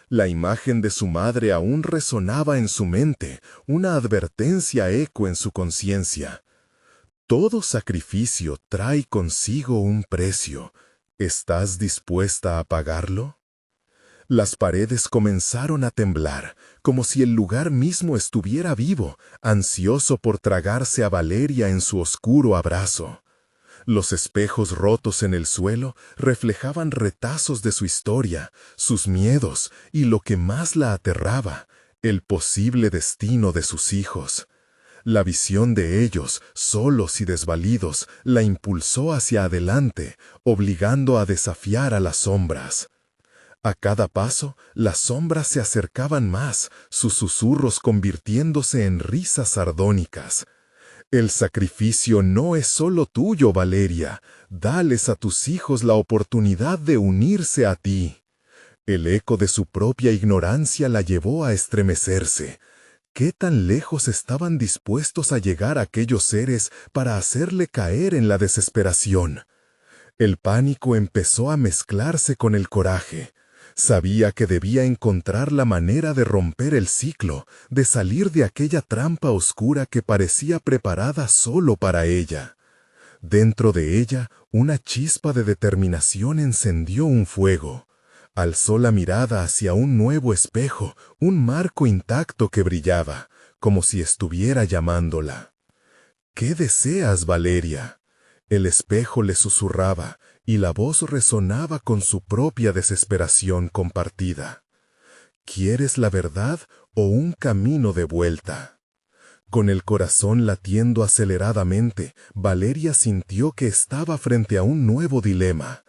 La imagen de su madre aún resonaba en su mente, una advertencia eco en su conciencia. Todo sacrificio trae consigo un precio. ¿Estás dispuesta a pagarlo? Las paredes comenzaron a temblar, como si el lugar mismo estuviera vivo, ansioso por tragarse a Valeria en su oscuro abrazo. Los espejos rotos en el suelo reflejaban retazos de su historia, sus miedos y lo que más la aterraba, el posible destino de sus hijos. La visión de ellos, solos y desvalidos, la impulsó hacia adelante, obligando a desafiar a las sombras. A cada paso, las sombras se acercaban más, sus susurros convirtiéndose en risas sardónicas. «El sacrificio no es solo tuyo, Valeria. Dales a tus hijos la oportunidad de unirse a ti». El eco de su propia ignorancia la llevó a estremecerse. ¿Qué tan lejos estaban dispuestos a llegar aquellos seres para hacerle caer en la desesperación? El pánico empezó a mezclarse con el coraje. Sabía que debía encontrar la manera de romper el ciclo, de salir de aquella trampa oscura que parecía preparada solo para ella. Dentro de ella, una chispa de determinación encendió un fuego. Alzó la mirada hacia un nuevo espejo, un marco intacto que brillaba, como si estuviera llamándola. «¿Qué deseas, Valeria?». El espejo le susurraba, y la voz resonaba con su propia desesperación compartida. ¿Quieres la verdad o un camino de vuelta? Con el corazón latiendo aceleradamente, Valeria sintió que estaba frente a un nuevo dilema.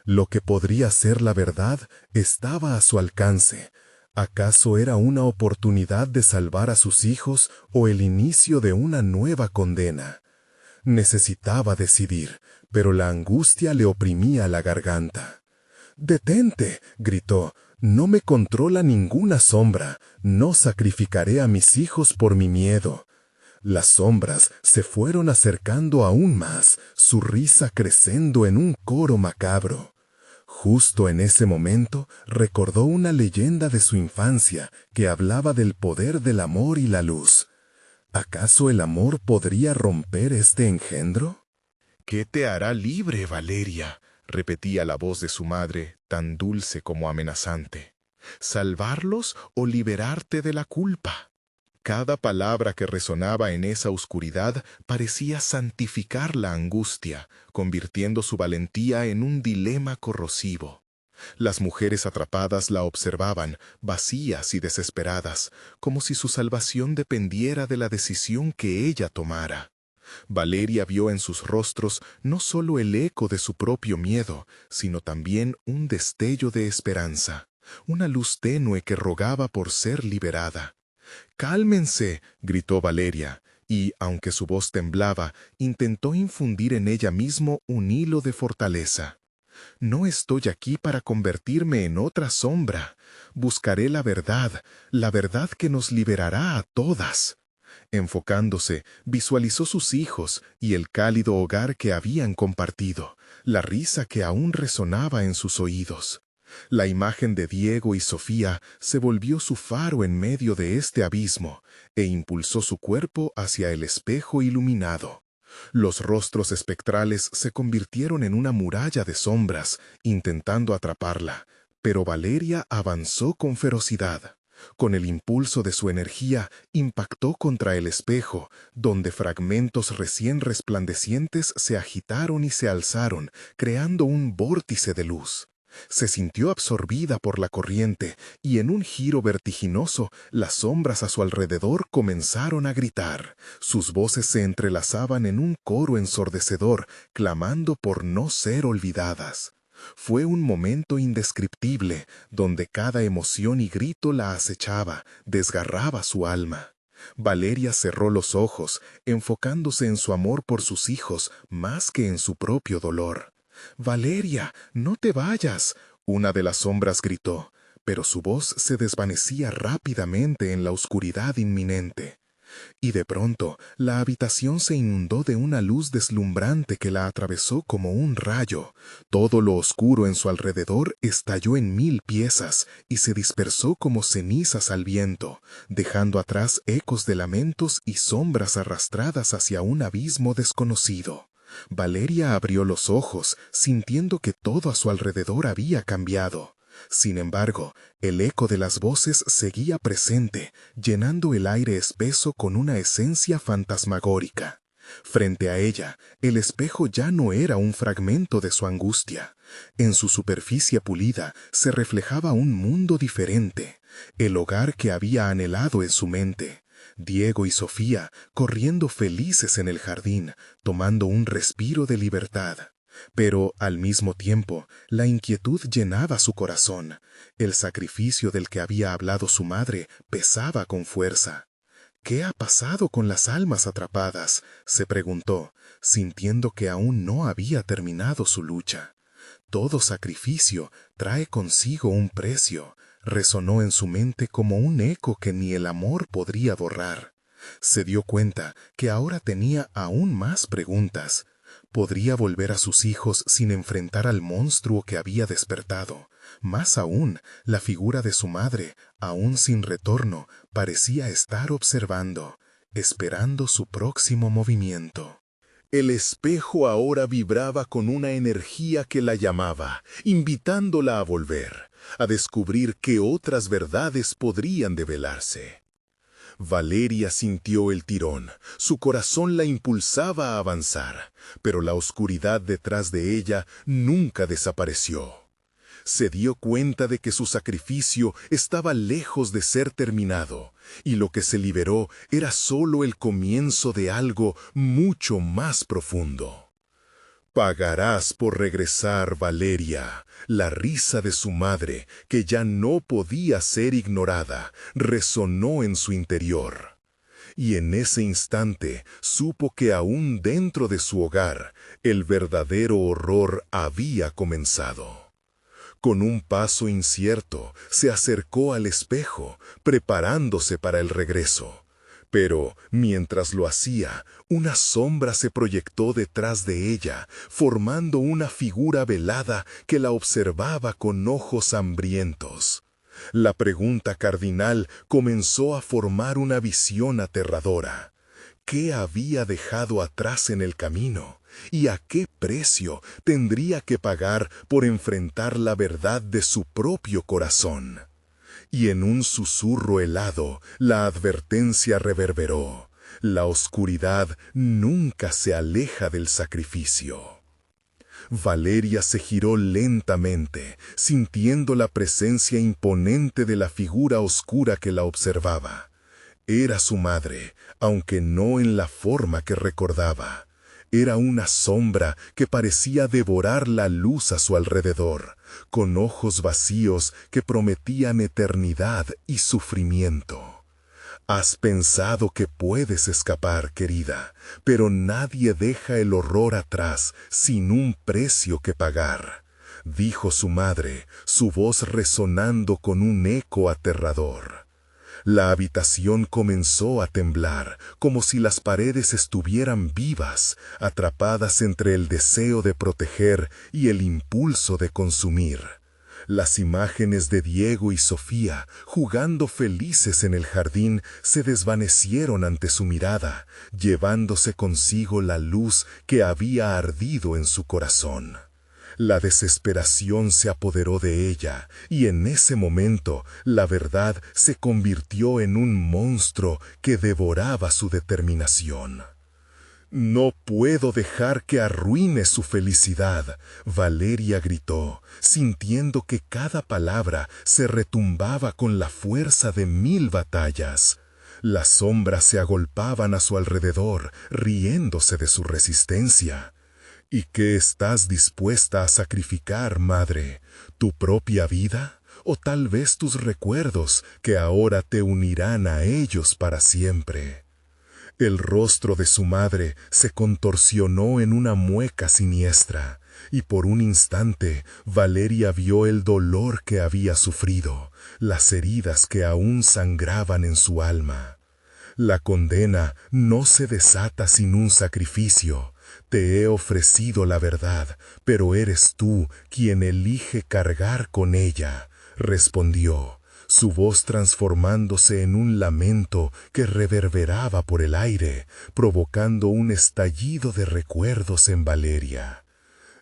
Lo que podría ser la verdad estaba a su alcance. ¿Acaso era una oportunidad de salvar a sus hijos o el inicio de una nueva condena? Necesitaba decidir, pero la angustia le oprimía la garganta. «¡Detente!», gritó. No me controla ninguna sombra, no sacrificaré a mis hijos por mi miedo. Las sombras se fueron acercando aún más, su risa creciendo en un coro macabro. Justo en ese momento recordó una leyenda de su infancia que hablaba del poder del amor y la luz. ¿Acaso el amor podría romper este engendro? ¿Qué te hará libre, Valeria?, repetía la voz de su madre, tan dulce como amenazante. ¿Salvarlos o liberarte de la culpa? Cada palabra que resonaba en esa oscuridad parecía santificar la angustia, convirtiendo su valentía en un dilema corrosivo. Las mujeres atrapadas la observaban, vacías y desesperadas, como si su salvación dependiera de la decisión que ella tomara. Valeria vio en sus rostros no solo el eco de su propio miedo, sino también un destello de esperanza, una luz tenue que rogaba por ser liberada. «Cálmense», gritó Valeria, y, aunque su voz temblaba, intentó infundir en ella mismo un hilo de fortaleza. «No estoy aquí para convertirme en otra sombra. Buscaré la verdad que nos liberará a todas». Enfocándose, visualizó sus hijos y el cálido hogar que habían compartido, la risa que aún resonaba en sus oídos. La imagen de Diego y Sofía se volvió su faro en medio de este abismo e impulsó su cuerpo hacia el espejo iluminado. Los rostros espectrales se convirtieron en una muralla de sombras, intentando atraparla, pero Valeria avanzó con ferocidad. Con el impulso de su energía, impactó contra el espejo, donde fragmentos recién resplandecientes se agitaron y se alzaron, creando un vórtice de luz. Se sintió absorbida por la corriente y en un giro vertiginoso, las sombras a su alrededor comenzaron a gritar. Sus voces se entrelazaban en un coro ensordecedor, clamando por no ser olvidadas. Fue un momento indescriptible, donde cada emoción y grito la acechaba, desgarraba su alma. Valeria cerró los ojos, enfocándose en su amor por sus hijos más que en su propio dolor. «Valeria, no te vayas», una de las sombras gritó, pero su voz se desvanecía rápidamente en la oscuridad inminente. Y de pronto, la habitación se inundó de una luz deslumbrante que la atravesó como un rayo. Todo lo oscuro en su alrededor estalló en 1000 piezas y se dispersó como cenizas al viento, dejando atrás ecos de lamentos y sombras arrastradas hacia un abismo desconocido. Valeria abrió los ojos, sintiendo que todo a su alrededor había cambiado. Sin embargo, el eco de las voces seguía presente, llenando el aire espeso con una esencia fantasmagórica. Frente a ella, el espejo ya no era un fragmento de su angustia. En su superficie pulida se reflejaba un mundo diferente, el hogar que había anhelado en su mente. Diego y Sofía corriendo felices en el jardín, tomando un respiro de libertad. Pero, al mismo tiempo, la inquietud llenaba su corazón. El sacrificio del que había hablado su madre pesaba con fuerza. «¿Qué ha pasado con las almas atrapadas?», se preguntó, sintiendo que aún no había terminado su lucha. «Todo sacrificio trae consigo un precio», resonó en su mente como un eco que ni el amor podría borrar. Se dio cuenta que ahora tenía aún más preguntas. ¿Podría volver a sus hijos sin enfrentar al monstruo que había despertado? Más aún, la figura de su madre, aún sin retorno, parecía estar observando, esperando su próximo movimiento. El espejo ahora vibraba con una energía que la llamaba, invitándola a volver, a descubrir qué otras verdades podrían develarse. Valeria sintió el tirón, su corazón la impulsaba a avanzar, pero la oscuridad detrás de ella nunca desapareció. Se dio cuenta de que su sacrificio estaba lejos de ser terminado, y lo que se liberó era solo el comienzo de algo mucho más profundo. «Pagarás por regresar, Valeria». La risa de su madre, que ya no podía ser ignorada, resonó en su interior. Y en ese instante supo que aún dentro de su hogar, el verdadero horror había comenzado. Con un paso incierto, se acercó al espejo, preparándose para el regreso. Pero, mientras lo hacía, una sombra se proyectó detrás de ella, formando una figura velada que la observaba con ojos hambrientos. La pregunta cardinal comenzó a formar una visión aterradora. ¿Qué había dejado atrás en el camino? ¿Y a qué precio tendría que pagar por enfrentar la verdad de su propio corazón? Y en un susurro helado, la advertencia reverberó: la oscuridad nunca se aleja del sacrificio. Valeria se giró lentamente, sintiendo la presencia imponente de la figura oscura que la observaba. Era su madre, aunque no en la forma que recordaba. Era una sombra que parecía devorar la luz a su alrededor, con ojos vacíos que prometían eternidad y sufrimiento. Has pensado que puedes escapar, querida, pero nadie deja el horror atrás sin un precio que pagar, dijo su madre, su voz resonando con un eco aterrador. La habitación comenzó a temblar, como si las paredes estuvieran vivas, atrapadas entre el deseo de proteger y el impulso de consumir. Las imágenes de Diego y Sofía, jugando felices en el jardín, se desvanecieron ante su mirada, llevándose consigo la luz que había ardido en su corazón. La desesperación se apoderó de ella, y en ese momento la verdad se convirtió en un monstruo que devoraba su determinación. «No puedo dejar que arruine su felicidad», Valeria gritó, sintiendo que cada palabra se retumbaba con la fuerza de 1000 batallas. Las sombras se agolpaban a su alrededor, riéndose de su resistencia. ¿Y qué estás dispuesta a sacrificar, madre? ¿Tu propia vida? ¿O tal vez tus recuerdos, que ahora te unirán a ellos para siempre? El rostro de su madre se contorsionó en una mueca siniestra, y por un instante Valeria vio el dolor que había sufrido, las heridas que aún sangraban en su alma. La condena no se desata sin un sacrificio. Te he ofrecido la verdad, pero eres tú quien elige cargar con ella, respondió, su voz transformándose en un lamento que reverberaba por el aire, provocando un estallido de recuerdos en Valeria.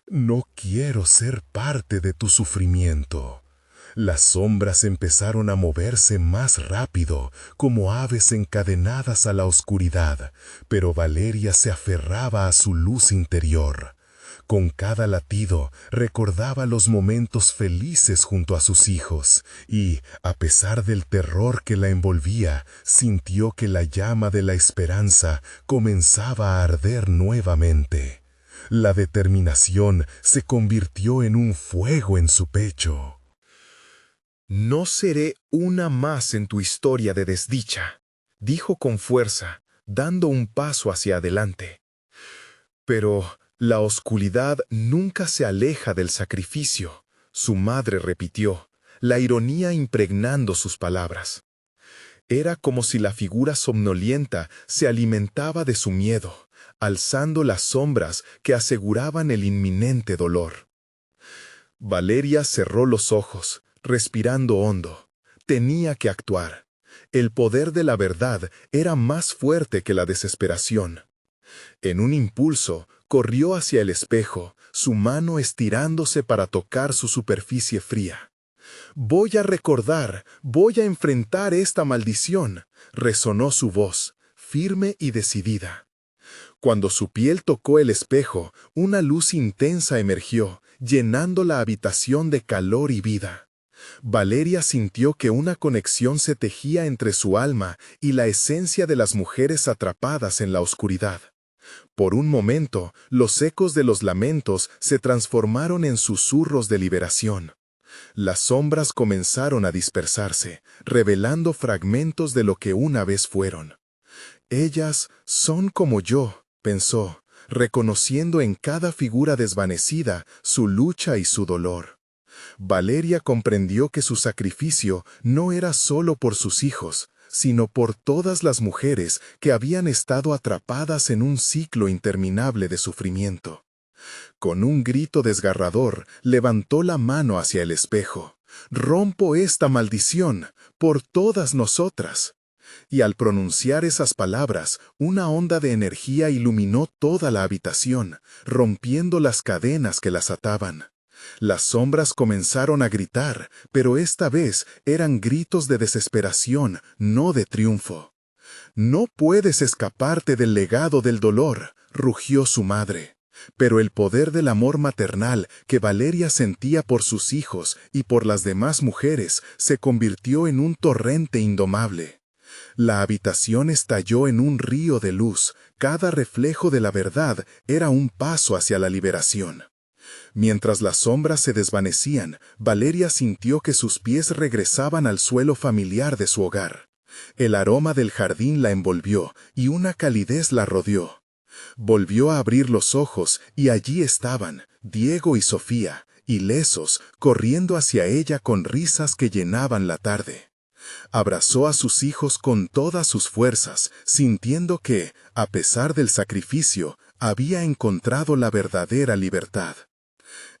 No quiero ser parte de tu sufrimiento. Las sombras empezaron a moverse más rápido, como aves encadenadas a la oscuridad, pero Valeria se aferraba a su luz interior. Con cada latido recordaba los momentos felices junto a sus hijos, y, a pesar del terror que la envolvía, sintió que la llama de la esperanza comenzaba a arder nuevamente. La determinación se convirtió en un fuego en su pecho. «No seré una más en tu historia de desdicha», dijo con fuerza, dando un paso hacia adelante. «Pero la oscuridad nunca se aleja del sacrificio», su madre repitió, la ironía impregnando sus palabras. Era como si la figura somnolienta se alimentaba de su miedo, alzando las sombras que aseguraban el inminente dolor. Valeria cerró los ojos, respirando hondo. Tenía que actuar. El poder de la verdad era más fuerte que la desesperación. En un impulso, corrió hacia el espejo, su mano estirándose para tocar su superficie fría. «Voy a recordar, voy a enfrentar esta maldición», resonó su voz, firme y decidida. Cuando su piel tocó el espejo, una luz intensa emergió, llenando la habitación de calor y vida. Valeria sintió que una conexión se tejía entre su alma y la esencia de las mujeres atrapadas en la oscuridad. Por un momento, los ecos de los lamentos se transformaron en susurros de liberación. Las sombras comenzaron a dispersarse, revelando fragmentos de lo que una vez fueron. «Ellas son como yo», pensó, reconociendo en cada figura desvanecida su lucha y su dolor. Valeria comprendió que su sacrificio no era solo por sus hijos, sino por todas las mujeres que habían estado atrapadas en un ciclo interminable de sufrimiento. Con un grito desgarrador, levantó la mano hacia el espejo. «Rompo esta maldición por todas nosotras». Y al pronunciar esas palabras, una onda de energía iluminó toda la habitación, rompiendo las cadenas que las ataban. Las sombras comenzaron a gritar, pero esta vez eran gritos de desesperación, no de triunfo. «No puedes escaparte del legado del dolor», rugió su madre. Pero el poder del amor maternal que Valeria sentía por sus hijos y por las demás mujeres se convirtió en un torrente indomable. La habitación estalló en un río de luz, cada reflejo de la verdad era un paso hacia la liberación. Mientras las sombras se desvanecían, Valeria sintió que sus pies regresaban al suelo familiar de su hogar. El aroma del jardín la envolvió y una calidez la rodeó. Volvió a abrir los ojos y allí estaban, Diego y Sofía, ilesos, corriendo hacia ella con risas que llenaban la tarde. Abrazó a sus hijos con todas sus fuerzas, sintiendo que, a pesar del sacrificio, había encontrado la verdadera libertad.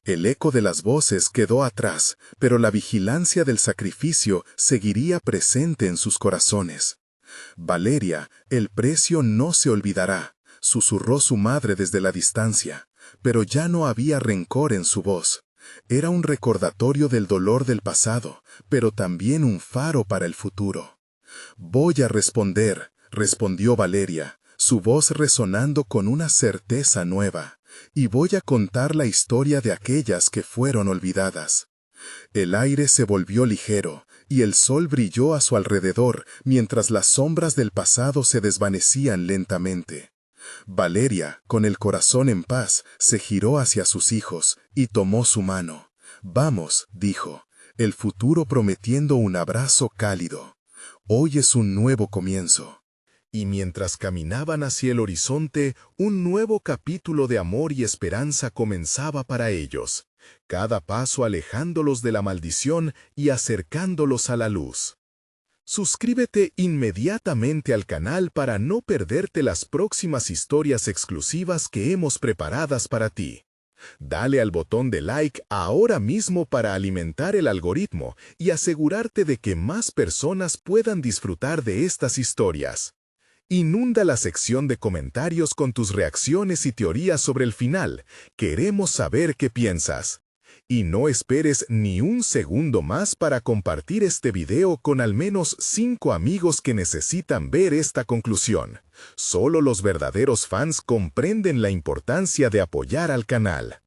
El eco de las voces quedó atrás, pero la vigilancia del sacrificio seguiría presente en sus corazones. «Valeria, el precio no se olvidará», susurró su madre desde la distancia, pero ya no había rencor en su voz. Era un recordatorio del dolor del pasado, pero también un faro para el futuro. «Voy a responder», respondió Valeria, su voz resonando con una certeza nueva, «y voy a contar la historia de aquellas que fueron olvidadas». El aire se volvió ligero, y el sol brilló a su alrededor mientras las sombras del pasado se desvanecían lentamente. Valeria, con el corazón en paz, se giró hacia sus hijos y tomó su mano. «Vamos», dijo, el futuro prometiendo un abrazo cálido. «Hoy es un nuevo comienzo». Y mientras caminaban hacia el horizonte, un nuevo capítulo de amor y esperanza comenzaba para ellos, cada paso alejándolos de la maldición y acercándolos a la luz. Suscríbete inmediatamente al canal para no perderte las próximas historias exclusivas que hemos preparadas para ti. Dale al botón de like ahora mismo para alimentar el algoritmo y asegurarte de que más personas puedan disfrutar de estas historias. Inunda la sección de comentarios con tus reacciones y teorías sobre el final. Queremos saber qué piensas. Y no esperes ni un segundo más para compartir este video con al menos 5 amigos que necesitan ver esta conclusión. Solo los verdaderos fans comprenden la importancia de apoyar al canal.